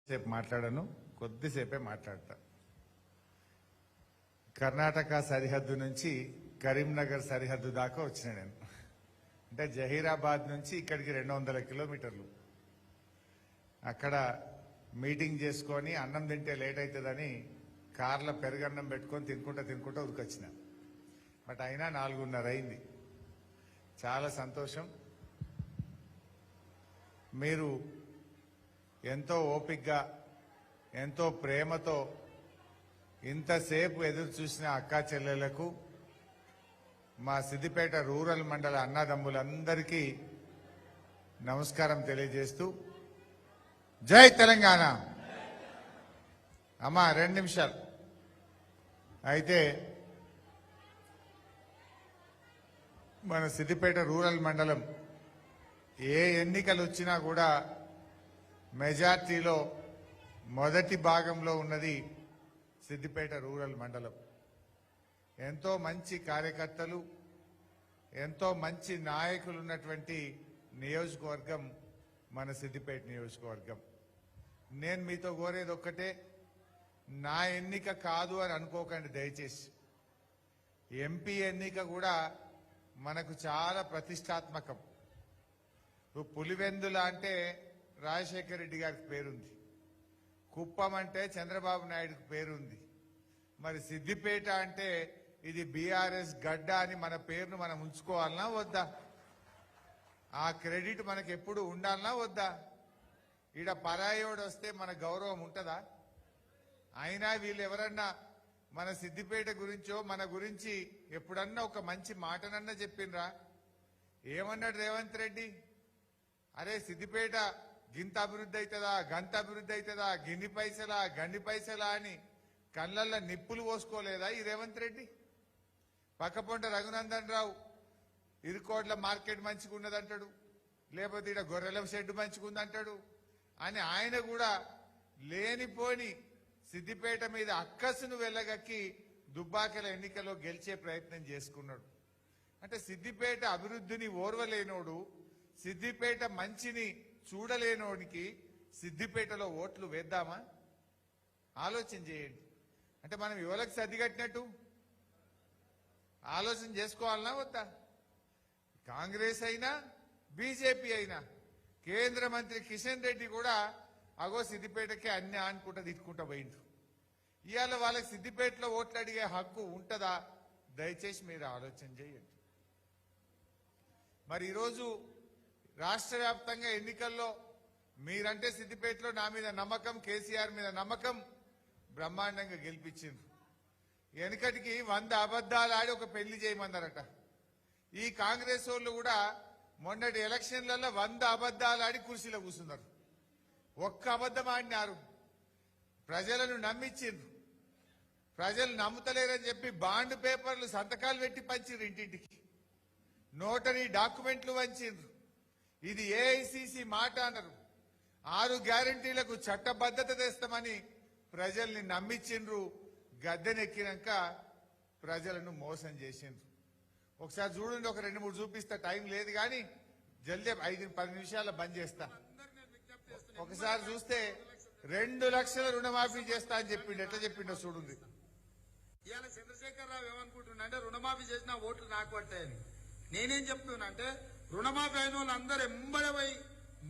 సేపు మాట్లాడను, కొద్దిసేపే మాట్లాడతా. కర్ణాటక సరిహద్దు నుంచి కరీంనగర్ సరిహద్దు దాకా వచ్చిన నేను. అంటే జహీరాబాద్ నుంచి ఇక్కడికి 200 కిలోమీటర్లు. అక్కడ మీటింగ్ చేసుకొని అన్నం తింటే లేట్ అవుతుందని కార్లో పెరుగన్నం పెట్టుకొని తినుకుంటా ఉరికొచ్చిన. బట్ అయినా 4:30 అయింది. చాలా సంతోషం. మీరు ఎంతో ఓపికగా ఎంతో ప్రేమతో ఇంతసేపు ఎదురు చూసిన అక్కా చెల్లెలకు, మా సిద్దిపేట రూరల్ మండల అన్నదమ్ములందరికీ నమస్కారం తెలియజేస్తూ, జై తెలంగాణ. అమ్మా 2 నిమిషాలు. అయితే మన సిద్దిపేట రూరల్ మండలం ఏ ఎన్నికలు వచ్చినా కూడా మెజార్టీలో మొదటి భాగంలో ఉన్నది సిద్దిపేట రూరల్ మండలం. ఎంతో మంచి కార్యకర్తలు, ఎంతో మంచి నాయకులు ఉన్నటువంటి నియోజకవర్గం మన సిద్దిపేట నియోజకవర్గం. నేను మీతో కోరేది ఒక్కటే, నా ఎన్నిక కాదు అని అనుకోకండి దయచేసి. ఎంపీ ఎన్నిక కూడా మనకు చాలా ప్రతిష్టాత్మకం. పులివెందుల అంటే రాజశేఖర రెడ్డి గారికి పేరుంది, కుప్పం అంటే చంద్రబాబు నాయుడుకి పేరుంది. మరి సిద్దిపేట అంటే ఇది బీఆర్ఎస్ గడ్డ అని మన పేరును మనం ఉంచుకోవాలనా వద్దా? ఆ క్రెడిట్ మనకు ఎప్పుడు ఉండాలనా వద్దా? ఈడ పరాయోడు వస్తే మన గౌరవం ఉంటుందా? అయినా వీళ్ళు ఎవరన్నా మన సిద్దిపేట గురించో మన గురించి ఎప్పుడన్నా ఒక మంచి మాటనన్నా చెప్పిండ్రా? ఏమన్నాడు రేవంత్ రెడ్డి? అరే సిద్దిపేట గింత అభివృద్ధి అవుతుందా, గంత అభివృద్ధి అవుతుందా, గిన్ని పైసలా గండి పైసలా అని కళ్ళల్లో నిప్పులు పోసుకోలేదా ఈ రేవంత్ రెడ్డి? పక్కపొంట రఘునందన్ రావు ఇరుకోట్ల మార్కెట్ మంచిగా ఉన్నదంటాడు, లేకపోతే ఇక్కడ గొర్రెల షెడ్ మంచిగా ఉందంటాడు అని ఆయన కూడా లేనిపోని సిద్దిపేట మీద అక్కసును వెళ్ళగక్కి దుబ్బాకల ఎన్నికల్లో గెలిచే ప్రయత్నం చేసుకున్నాడు. అంటే సిద్దిపేట అభివృద్ధిని ఓర్వలేనోడు, సిద్దిపేట మంచిని చూడలేనోడికి సిద్దిపేటలో ఓట్లు వేద్దామా? ఆలోచన చేయండి. అంటే మనం ఎవరికి సర్దిగట్టినట్టు ఆలోచన చేసుకోవాలనా వద్దా? కాంగ్రెస్ అయినా బీజేపీ అయినా కేంద్ర మంత్రి కిషన్ రెడ్డి కూడా అగో సిద్దిపేటకే అన్ని అనుకుంటా తిట్టుకుంటా పోయిండు. ఇవాళ వాళ్ళకి సిద్దిపేటలో ఓట్లు అడిగే హక్కు ఉంటుందా? దయచేసి మీరు ఆలోచన చేయండి. మరి ఈరోజు రాష్ట్ర వ్యాప్తంగా ఎన్నికల్లో మీరంటే సిద్దిపేటలో నా మీద నమ్మకం, కేసీఆర్ మీద నమ్మకం, బ్రహ్మాండంగా గెలిపించిండ్రు. వెనకటికి 100 అబద్దాలు ఆడి ఒక పెళ్లి చేయమన్నారట. ఈ కాంగ్రెస్ వాళ్ళు కూడా మొన్నటి ఎలక్షన్లలో 100 అబద్దాలు ఆడి కుర్చీలో కూర్చున్నారు. ఒక్క అబద్ధం ఆడినారు, ప్రజలను నమ్మించిండ్రు. ప్రజలు నమ్ముతలేరని చెప్పి బాండ్ పేపర్లు సంతకాలు పెట్టి పంచిండ్రు, ఇంటింటికి నోటరీ డాక్యుమెంట్లు వంచిండ్రు. ఇది ఏఐసిసి మాట అన్నారు. 6 గ్యారంటీలకు చట్టబద్ధత తెస్తామని ప్రజల్ని నమ్మించిండ్రు. గద్దెనెక్కినాక ప్రజలను మోసం చేసిండ్రు. ఒకసారి చూడండి, ఒక 2-3 చూపిస్తా, టైం లేదు కానీ జల్దీ 5-10 నిమిషాల్లో బంద్ చేస్తా. ఒకసారి చూస్తే 2 లక్షల రుణమాఫీ చేస్తా అని చెప్పిండు. ఎట్లా చెప్పిండో చూడండి. ఇవాళ చంద్రశేఖరరావు ఏమనుకుంటున్నా అంటే రుణమాఫీ చేసిన ఓట్లు నాకు పట్టాయని. నేనేం చెప్తున్నా అంటే రుణమాఫీ అయిన వాళ్ళు అందరూ ఎంబడే పోయి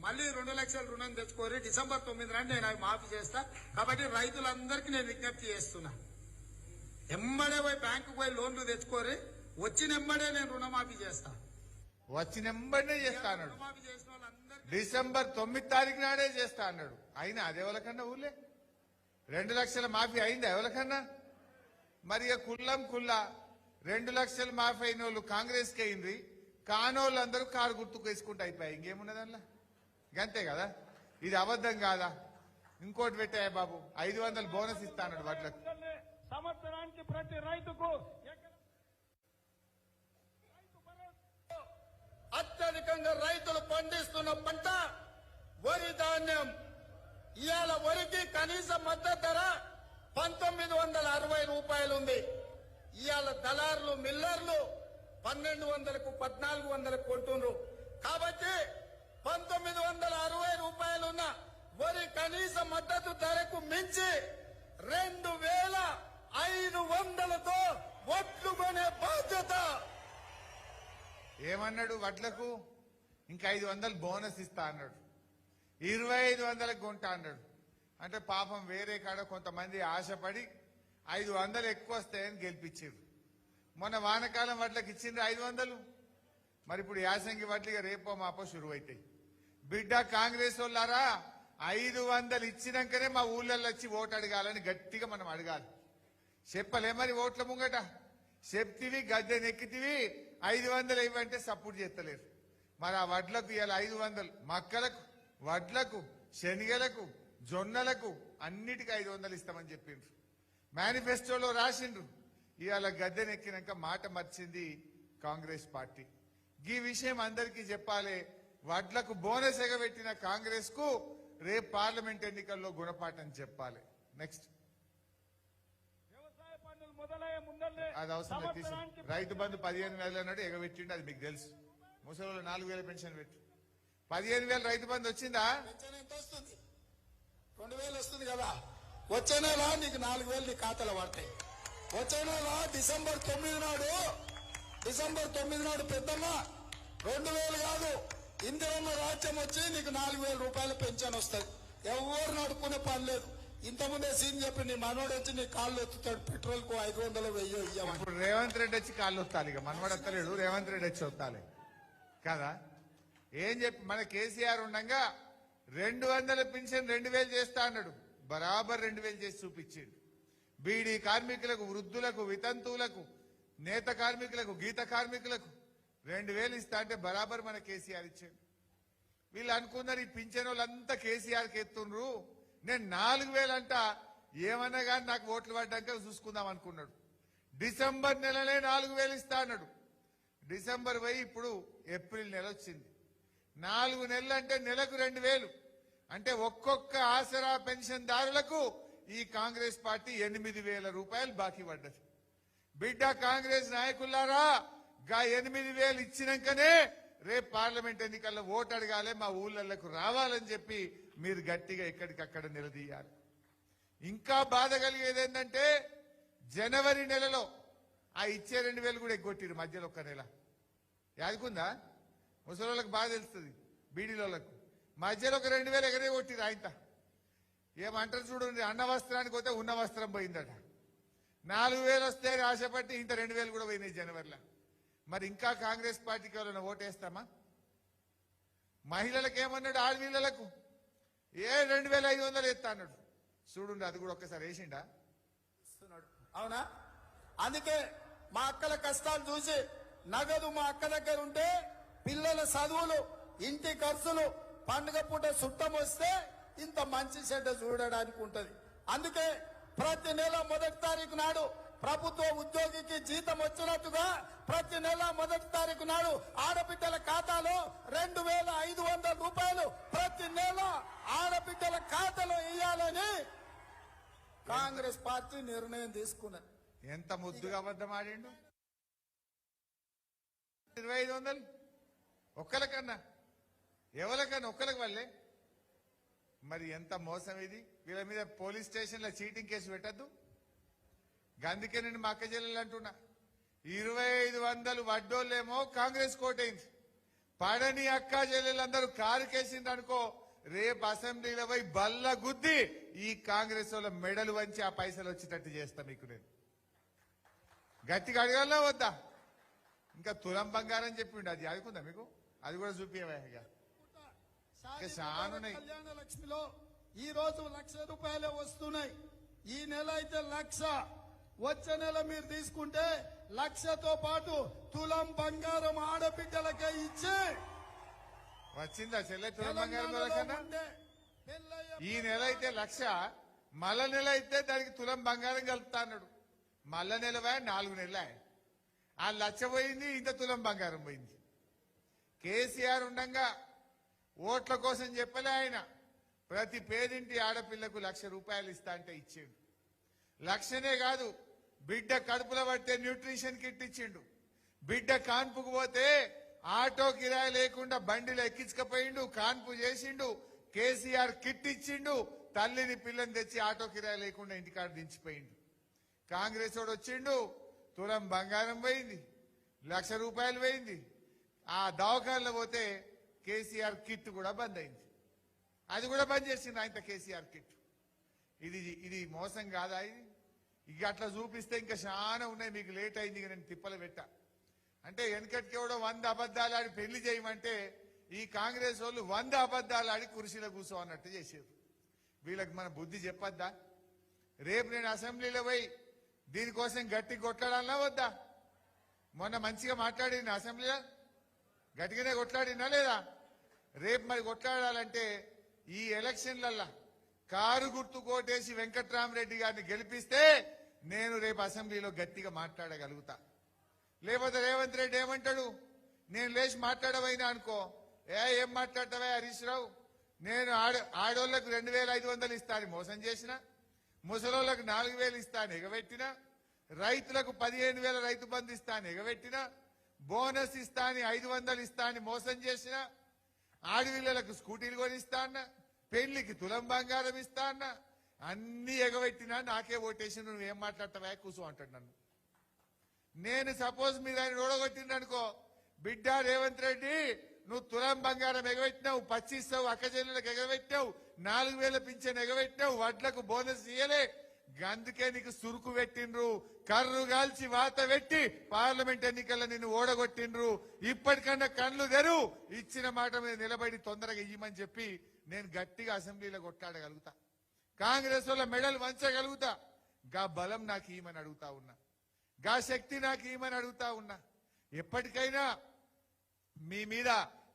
మళ్ళీ 2 లక్షల రుణం తెచ్చుకోరి, డిసెంబర్ 9 నాడు నేను అవి మాఫీ చేస్తా. కాబట్టి రైతులందరికీ నేను విజ్ఞప్తి చేస్తున్నా, ఎంబడే పోయి బ్యాంకుకు పోయి లోన్లు తెచ్చుకోరి, వచ్చిన ఎంబడే నేను రుణమాఫీ చేస్తా. వచ్చిన ఎంబడే చేస్తా అన్నాడు. రుణమాఫీ చేసిన వాళ్ళందరికీ డిసెంబర్ 9 తారీఖు నాడే చేస్తా అన్నాడు. అయినా అది ఎవరికన్నా ఊళ్ళే 2 లక్షల మాఫీ అయిందా ఎవరికన్నా? మరి కుల్లా 2 లక్షలు మాఫీ అయిన వాళ్ళు కాంగ్రెస్కి అయింది, కానోళ్ళందరూ కారు గుర్తుకు వేసుకుంటూ అయిపోయాయి. ఇంకేమున్నది అందులో? గంతే కదా. ఇది అబద్ధం కాదా? ఇంకోటి పెట్టాయా బాబు, 500 బోనస్ ఇస్తా అన్నాడు వాటికి. సంవత్సరానికి ప్రతి రైతుకు అత్యధికంగా రైతులు పండిస్తున్న పంట వరి ధాన్యం. ఇవాళ వరికి కనీస మద్దతు ధర 1960 రూపాయలు ఉంది. ఇవాళ దళారులు మిల్లర్లు 1200కు 1400కు కొంటున్నారు. కాబట్టి 1960 రూపాయలున్న వరి కనీస మద్దతు 2500తో ఓట్లు కొనే బాధ్యత. ఏమన్నాడు? వడ్లకు ఇంకా 500 బోనస్ ఇస్తా అన్నాడు. 2500లకు కొంటా అన్నాడు. అంటే పాపం వేరే కాడ కొంతమంది ఆశపడి 500 ఎక్కువ వస్తాయని గెలిపించారు. మొన్న వానకాలం వడ్లకు ఇచ్చిండ్రు 500. మరి ఇప్పుడు యాసంగి వడ్లుగా రేపో మాపో శురువైతాయి. బిడ్డ కాంగ్రెస్ వాళ్ళారా, 500 ఇచ్చినాకనే మా ఊళ్ళల్లో వచ్చి ఓటు అడగాలని గట్టిగా మనం అడగాలి. చెప్పలే మరి ఓట్ల ముంగట చెప్తివి, గద్దె నెక్కితివి, 500 ఇవ్వంటే సపోర్ట్ చేస్తలేరు. మరి ఆ వడ్లకు ఇవాళ 500 మక్కలకు, వడ్లకు, శనిగలకు, జొన్నలకు అన్నిటికీ 500 ఇస్తామని చెప్పిండ్రు. మేనిఫెస్టోలో రాసిండ్రు. ఇవాళ గద్దె నెక్కినాక మాట మర్చింది కాంగ్రెస్ పార్టీ. ఈ విషయం అందరికీ చెప్పాలి. వడ్లకు బోనస్ ఎగబెట్టిన కాంగ్రెస్ కు రేపు పార్లమెంట్ ఎన్నికల్లో గుణపాఠం చెప్పాలి. నెక్స్ట్ వ్యవసాయ పనులు మొదలయ్యే ముందల్లే అది అవసరం లేదు, తీసు. రైతు బంధు 15,000 అన్నాడు, ఎగబెట్టిండు. అది మీకు తెలుసు. ముసలి 4,000 పెన్షన్ పెట్టు. 15,000 రైతు బంధు వచ్చిందా? పెన్షన్ ఎంత వస్తుంది? 2,000 వస్తుంది కదా. వచ్చే నెల నీకు 4,000 నీ ఖాతాలో పడతాయి. వచ్చే నెల డిసెంబర్ 9 నాడు పెద్దమ్మ 2,000 కాదు, ఇందిరమ్మ రాజ్యం వచ్చి నీకు 4,000 రూపాయల పెన్షన్ వస్తుంది. ఎవరు నడుపుకునే పని లేదు. ఇంతకుముందే సీన్ చెప్పి నీ మనోడు వచ్చి నీ కాళ్ళు ఎత్తుతాడు. పెట్రోల్ కు 500 1000 ఇయ్యమని. ఇప్పుడు రేవంత్ రెడ్డి వచ్చి కాళ్ళు వస్తాలి. ఇక మనవాడు వస్తలేడు, రేవంత్ రెడ్డి వచ్చి వస్తాలి కదా. ఏం చెప్పి మన కేసీఆర్ ఉండగా 200 పెన్షన్ 2,000 చేస్తా అన్నాడు. బరాబర్ 2,000 చేసి చూపించిండు. బీడీ కార్మికులకు, వృద్ధులకు, వితంతువులకు, నేత కార్మికులకు, గీత కార్మికులకు 2,000 ఇస్తా అంటే బరాబర్ మన కేసీఆర్ ఇచ్చాడు. వీళ్ళు అనుకున్నారు ఈ పింఛన్ వాళ్ళంతా కేసీఆర్కి ఎత్తుండ్రు, నేను 4,000 అంట ఏమన్నా కానీ నాకు ఓట్లు పడ్డాక చూసుకుందాం అనుకున్నాడు. డిసెంబర్ నెలనే 4,000 ఇస్తా అన్నాడు. డిసెంబర్ పోయి ఇప్పుడు ఏప్రిల్ నెల వచ్చింది. 4 నెలలు అంటే నెలకు 2,000 అంటే ఒక్కొక్క ఆసరా పెన్షన్ దారులకు ఈ కాంగ్రెస్ పార్టీ 8,000 రూపాయలు బాకీ పడ్డది. బిడ్డ కాంగ్రెస్ నాయకులారా, గా 8,000 ఇచ్చినాకనే రేపు పార్లమెంట్ ఎన్నికల్లో ఓటు అడగాలి, మా ఊళ్ళకు రావాలని చెప్పి మీరు గట్టిగా ఎక్కడికక్కడ నిలదీయాలి. ఇంకా బాధ కలిగేది ఏంటంటే జనవరి నెలలో ఆ ఇచ్చే 2,000 కూడా ఎగ్గొట్టిరు మధ్యలో ఒక్క నెల. యాదుకుందా? ముసలోళ్ళకి బాగా తెలుస్తుంది, బీడీలోళ్ళకు. మధ్యలో ఒక 2,000 ఎగరే కొట్టిరు. ఆయన ఏమంటారు చూడండి, అన్న వస్త్రానికి పోతే ఉన్న వస్త్రం పోయిందట. 4,000 వస్తే ఆశపట్టి ఇంత 2,000 కూడా పోయినాయి జనవరిలో. మరి ఇంకా కాంగ్రెస్ పార్టీకి ఎవరైనా ఓటేస్తామా? మహిళలకు ఏమన్నాడు? ఆడపిల్లలకు 2,500 ఎత్తా అన్నాడు. చూడండి, అది కూడా ఒక్కసారి వేసిండా? అవునా? అందుకే మా అక్కల కష్టాలు చూసి నగదు మా అక్క దగ్గర ఉంటే పిల్లల చదువులు, ఇంటి ఖర్చులు, పండుగ పూట చుట్టం వస్తే ఇంత మంచి చెడ్డ చూడడానికి ఉంటది. అందుకే ప్రతి నెల 1వ తారీఖు నాడు ప్రభుత్వ ఉద్యోగికి జీతం వచ్చినట్టుగా ప్రతి నెల 1వ తారీఖు నాడు ఆడబిడ్డల ఖాతాలో 2,500 రూపాయలు ప్రతి నెల ఆడబిడ్డల ఖాతాలో వేయాలని కాంగ్రెస్ పార్టీ నిర్ణయం తీసుకున్నది. ఎంత ముద్దుగా అబద్ధం ఆడిండు. 2,500 ఒక్కలకన్నా, ఎవరికన్నా ఒక్కరికి వల్లే. మరి ఎంత మోసం ఇది. వీళ్ళ మీద పోలీస్ స్టేషన్లో చీటింగ్ కేసు పెట్టద్దు. అందుకే నేను మా అక్క చెల్లెలు అంటున్నా, 2,500 వడ్డోళ్ళేమో కాంగ్రెస్ కోటైంది. పడని అక్క చెల్లెలందరూ కారు కేసింది అనుకో, రేపు అసెంబ్లీలో పోయి బల్ల గుద్ది ఈ కాంగ్రెస్ వాళ్ళ మెడలు వంచి ఆ పైసలు వచ్చేటట్టు చేస్తా మీకు. నేను గట్టిగా అడగాలనా వద్దా? ఇంకా తులం బంగారం చెప్పిండు, అది అడుగుందా మీకు? అది కూడా చూపియవా? చానున్నాయి. కళ్యాణ లక్ష్మిలో ఈ రోజు 1,00,000 రూపాయలే వస్తున్నాయి. ఈ నెల అయితే 1,00,000. వచ్చే నెల మీరు తీసుకుంటే 1,00,000తో పాటు తులం బంగారం ఆడబిడ్డలకే ఇచ్చి వచ్చిందా చెల్లె తులం బంగారం కన్నా? ఈ నెల అయితే 1,00,000, మళ్ళా నెల అయితే దానికి తులం బంగారం కలుపుతా అన్నాడు. మళ్ళా నెల 4 నెలలే. ఆ 1,00,000 పోయింది, ఇంత తులం బంగారం పోయింది. కేసీఆర్ ఉండగా ఓట్ల కోసం చెప్పలే ఆయన, ప్రతి పేదింటి ఆడపిల్లకు 1,00,000 రూపాయలు ఇస్తా అంటే ఇచ్చిండు. 1,00,000నే కాదు, బిడ్డ కడుపులో పడితే న్యూట్రిషన్ కిట్ ఇచ్చిండు. బిడ్డ కాన్పుకు పోతే ఆటో కిరాయి లేకుండా బండిలో ఎక్కించుకపోయిండు, కాన్పు చేసిండు. కేసీఆర్ కిట్ ఇచ్చిండు. తల్లిని పిల్లని తెచ్చి ఆటో కిరాయి లేకుండా ఇంటికాడ దించిపోయిండు. కాంగ్రెస్ వాడు వచ్చిండు, తులం బంగారం పోయింది, 1,00,000 రూపాయలు పోయింది. ఆ దవాఖానలో పోతే కేసీఆర్ కిట్ కూడా బంద్ అయింది. అది కూడా బంద్ చేసింది ఆయన కేసీఆర్ కిట్. ఇది మోసం కాదా? ఇది ఇక అట్లా చూపిస్తే ఇంకా చాలా ఉన్నాయి. మీకు లేట్ అయింది, ఇక నేను తిప్పలు పెట్టా. అంటే వెనకటికి ఎవడో 100 అబద్ధాలు ఆడి పెళ్లి చేయమంటే ఈ కాంగ్రెస్ వాళ్ళు 100 అబద్ధాలు ఆడి కుర్చీలో కూర్చో అన్నట్టు చేసేది. వీళ్ళకి మన బుద్ధి చెప్పొద్దా? రేపు నేను అసెంబ్లీలో పోయి దీనికోసం గట్టి కొట్లాడాలన్నా వద్దా? మొన్న మంచిగా మాట్లాడింది అసెంబ్లీలో, గట్టిగానే కొట్లాడినా లేదా? రేపు మరి కొట్లాడాలంటే ఈ ఎలక్షన్లల్లా కారు గుర్తు కోటేసి వెంకట్రామరెడ్డి గారిని గెలిపిస్తే నేను రేపు అసెంబ్లీలో గట్టిగా మాట్లాడగలుగుతా. లేకపోతే రేవంత్ రెడ్డి ఏమంటాడు, నేను లేచి మాట్లాడవైనా అనుకో, ఏం మాట్లాడతావా హరీష్ రావు, నేను ఆడోళ్లకు 2,500 ఇస్తాను మోసం చేసిన, ముసలోళ్లకు 4,000 ఇస్తాను ఎగబెట్టిన, రైతులకు 15,000 రైతు బంధు ఇస్తాను ఎగబెట్టిన, బోనస్ ఇస్తాను 500 ఇస్తాను మోసం చేసిన, ఆడపిల్లలకు స్కూటీలు కొనిస్తా అన్న, పెళ్లికి తులం బంగారం ఇస్తా అన్న, అన్ని ఎగబెట్టినా నాకే ఓటేసి నువ్వేం మాట్లాడతావా కూర్చో అంటాడు నన్ను. నేను సపోజ్ మీరు ఆయన ఓడగొట్టిందనుకో, బిడ్డ రేవంత్ రెడ్డి నువ్వు తులం బంగారం ఎగబెట్టినావు, 2500 అక్కచెల్లెలకు ఎగబెట్టావు, 4,000 పింఛన్ ఎగబెట్టావు, వడ్లకు బోనస్ ఇయ్యలే, అందుకే నీకు సురుకు పెట్టిండ్రు, కర్రు కాల్చి వాత పెట్టి పార్లమెంట్ ఎన్నికల్లో నిన్ను ఓడగొట్టిండ్రు. ఇప్పటికన్నా కళ్ళు తెరు, ఇచ్చిన మాట మీద నిలబడి తొందరగా ఇయ్యమని చెప్పి నేను గట్టిగా అసెంబ్లీలో కొట్లాడగలుగుతా. కాంగ్రెస్ వల్ల మెడల్ వంచగలుగుతా. గా బలం నాకు ఇయ్యమని అడుగుతా ఉన్నా, గా శక్తి నాకు ఇయ్యమని అడుగుతా ఉన్నా. ఎప్పటికైనా మీ మీద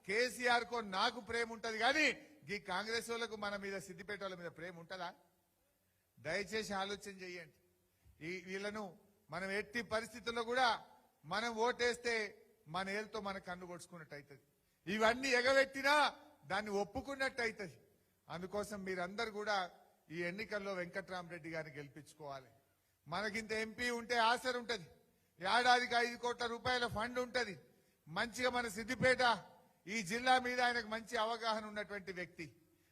కేసీఆర్ కో నాకు ప్రేమ ఉంటది కానీ ఈ కాంగ్రెస్ వాళ్ళకు మన మీద సిద్దిపేట వాళ్ళ మీద ప్రేమ ఉంటదా? దయచేసి ఆలోచన చెయ్యండి. వీళ్ళను మనం ఎట్టి పరిస్థితుల్లో కూడా మనం ఓటేస్తే మన ఏళ్ళతో మన కన్ను కొడుచుకున్నట్టు అవుతుంది. ఇవన్నీ ఎగబెట్టినా దాన్ని ఒప్పుకున్నట్టు అవుతుంది. అందుకోసం మీరందరూ కూడా ఈ ఎన్నికల్లో వెంకట్రామరెడ్డి గారిని గెలిపించుకోవాలి. మనకింత ఎంపీ ఉంటే ఆసరు ఉంటది, ఏడాదికి 5 కోట్ల రూపాయల ఫండ్ ఉంటది. మంచిగా మన సిద్దిపేట ఈ జిల్లా మీద ఆయనకు మంచి అవగాహన ఉన్నటువంటి వ్యక్తి,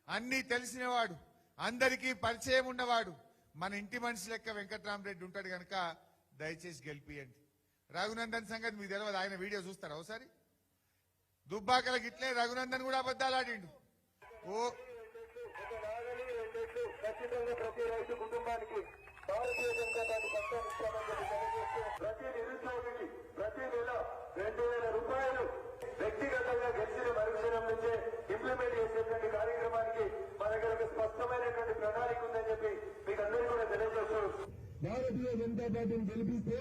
అన్నీ తెలిసినవాడు, అందరికీ పరిచయం ఉన్నవాడు, మన ఇంటి మనిషి లెక్క వెంకట్రామరెడ్డి ఉంటాడు కనుక దయచేసి గెలిపియండి. రఘునందన్ సంగతి మీకు తెలియదు, ఆయన వీడియో చూస్తారా ఒకసారి? దుబ్బాకలకు ఇట్లే రఘునందన్ కూడా అబద్ధాలు ఆడిండు. ఖచ్చితంగా ప్రతి రైతు కుటుంబానికి భారతీయ జనతా పార్టీ పక్షాన్ని ఇస్తామని తెలియజేస్తూ ప్రతి నిరుద్యోగికి ప్రతి నెల 2,000 రూపాయలు వ్యక్తిగతంగా గెలిచిన మరుక్షణం నుంచే ఇంప్లిమెంట్ చేసేటువంటి కార్యక్రమానికి మన దగ్గర ఒక స్పష్టమైనటువంటి ప్రణాళిక ఉందని చెప్పి మీకు అందరికీ కూడా తెలియజేస్తూ భారతీయ జనతా పార్టీని గెలిపిస్తే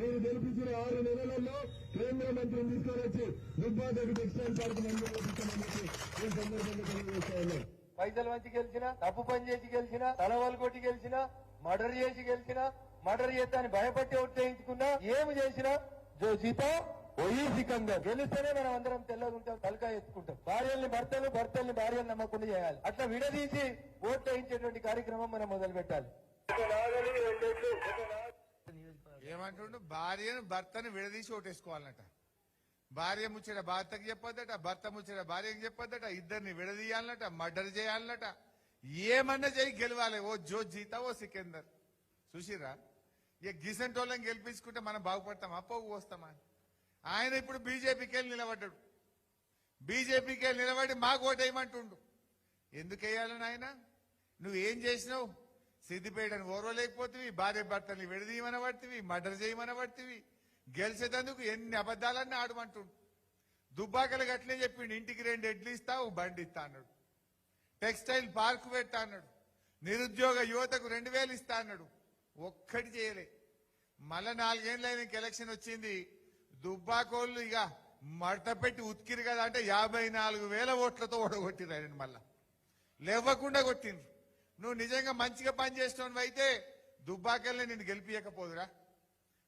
నేను గెలిపించిన 6 నెలలలో కేంద్ర మంత్రిని తీసుకొని వచ్చి దుబ్బాకకు టెక్స్టైల్ పార్క్ మంజూరు చెప్పి ఈ సందర్భంగా తెలియజేస్తా ఉన్నాను. పైసలు మంచి గెలిచినా, తప్పు పని చేసి గెలిచినా, తలవాలు కొట్టి గెలిచినా, మర్డర్ చేసి గెలిచినా, మర్డర్ చేస్తాన్ని భయపట్టి ఉత్తేయించుకున్నా, ఏమి చేసినా జో జీతా ఓయి సికందర్. గెలిస్తేనే మనం అందరం తెల్లగా ఉంటాం, తలకాయ ఎత్తుకుంటాం. భార్యల్ని భర్తలు, భర్తల్ని భార్యలు నమ్మకుండా చేయాలి. అట్లా విడదీసి ఓట్లు వేయించేటువంటి కార్యక్రమం మనం మొదలు పెట్టాలి. ఏమంటుండు, భార్యను భర్తను విడదీసి ఓటేసుకోవాలన్నట. భార్య ముచ్చట భర్తకి చెప్పొద్దట, భర్త ముచ్చట భార్యకి చెప్పొద్దట, ఇద్దరిని విడదీయాలన్నట, మర్డర్ చేయాలన్నట, ఏమన్నా చేయి గెలవాలి. ఓ జో జీతా ఓ సికందర్. చూసిరా, ఇక గిసంటోళ్ళని గెలిపించుకుంటే మనం బాగుపడతామా, పోగు వస్తామా? ఆయన ఇప్పుడు బీజేపీకి వెళ్ళి నిలబడ్డాడు. బీజేపీకి వెళ్ళి నిలబడి మాకు ఓటేయమంటుండు. ఎందుకు వేయాలని ఆయన? నువ్వేం చేసినావు? సిద్దిపేటను ఓర్వలేకపోతేవి, భార్య భర్తని విడదీయమనబడితివి, మర్డర్ చేయమనబడితివి, గెలిచేందుకు ఎన్ని అబద్దాలన్నీ ఆడమంటుండు. దుబ్బాకలకు అట్లే చెప్పిండు, ఇంటికి 2 ఎడ్లు ఇస్తా, ఒక బండి ఇస్తా అన్నాడు, టెక్స్టైల్ పార్క్ పెడతా అన్నాడు, నిరుద్యోగ యువతకు 2,000 ఇస్తా అన్నాడు. ఒక్కటి చేయలే. మళ్ళా 4 ఏళ్ళు ఆయనకి ఎలక్షన్ వచ్చింది. దుబ్బాకోళ్ళు ఇక మడత పెట్టి ఉతికిరు కదా అంటే 54,000 ఓట్లతో ఓడగొట్టిరు ఆయన. మళ్ళా లేవకుండా కొట్టిండ్రు. నువ్వు నిజంగా మంచిగా పని చేస్తున్నావు అయితే దుబ్బాకల్ని నిన్ను గెలిపియకపోదురా?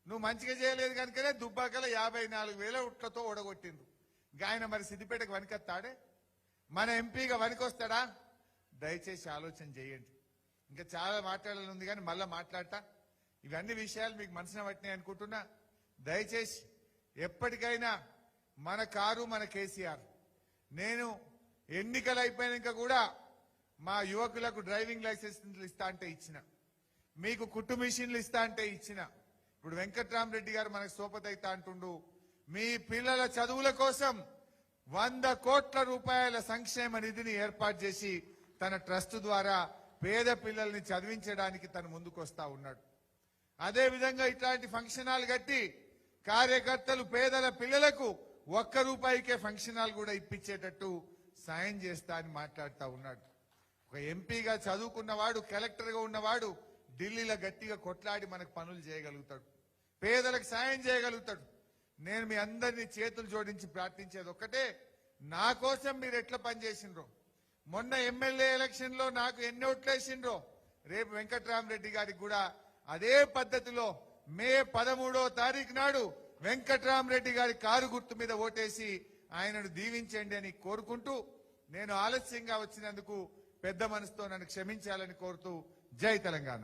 నువ్వు మంచిగా చేయలేదు కనుకనే దుబ్బాకల 54,000 ఓట్లతో ఓడగొట్టిండ్రు. ఆయన మరి సిద్దిపేటకు వనికొస్తాడే? మన ఎంపీగా వనికొస్తాడా? దయచేసి ఆలోచన చేయండి. ఇంకా చాలా మాట్లాడాలని ఉంది కానీ మళ్ళా మాట్లాడతా. ఇవన్నీ విషయాలు మీకు మనసున పట్టినాయి అనుకుంటున్నా. దయచేసి ఎప్పటికైనా మన కారు మన కేసీఆర్. నేను ఎన్నికలు అయిపోయినాక కూడా మా యువకులకు డ్రైవింగ్ లైసెన్స్లు ఇస్తా అంటే ఇచ్చిన, మీకు కుట్టు మిషన్లు ఇస్తా అంటే ఇచ్చిన. ఇప్పుడు వెంకట్రామరెడ్డి గారు మనకు సోపతైతా అంటుండు, మీ పిల్లల చదువుల కోసం 100 కోట్ల రూపాయల సంక్షేమ నిధిని ఏర్పాటు చేసి తన ట్రస్ట్ ద్వారా పేద పిల్లల్ని చదివించడానికి తను ముందుకొస్తా ఉన్నాడు. అదే విధంగా ఇట్లాంటి ఫంక్షన్ హాల్ కట్టి కార్యకర్తలు పేదల పిల్లలకు 1 రూపాయికే ఫంక్షన్ హాల్ కూడా ఇప్పించేటట్టు సాయం చేస్తా అని మాట్లాడుతా ఉన్నాడు. ఒక ఎంపీగా చదువుకున్నవాడు, కలెక్టర్గా ఉన్నవాడు ఢిల్లీలో గట్టిగా కొట్లాడి మనకు పనులు చేయగలుగుతాడు, పేదలకు సాయం చేయగలుగుతాడు. నేను మీ అందరినీ చేతులు జోడించి ప్రార్థించేది ఒక్కటే, నా కోసం మీరు ఎట్లా పనిచేసిండ్రో, మొన్న ఎమ్మెల్యే ఎలక్షన్ లో నాకు ఎన్ని ఓట్లేసిండ్రో, రేపు వెంకట్రామరెడ్డి గారికి కూడా అదే పద్ధతిలో మే 13వ తారీఖు నాడు వెంకట్రామరెడ్డి గారి కారు గుర్తు మీద ఓటేసి ఆయనను దీవించండి అని కోరుకుంటూ, నేను ఆలస్యంగా వచ్చినందుకు పెద్ద మనసుతో నన్ను క్షమించాలని కోరుతూ, జై తెలంగాణ.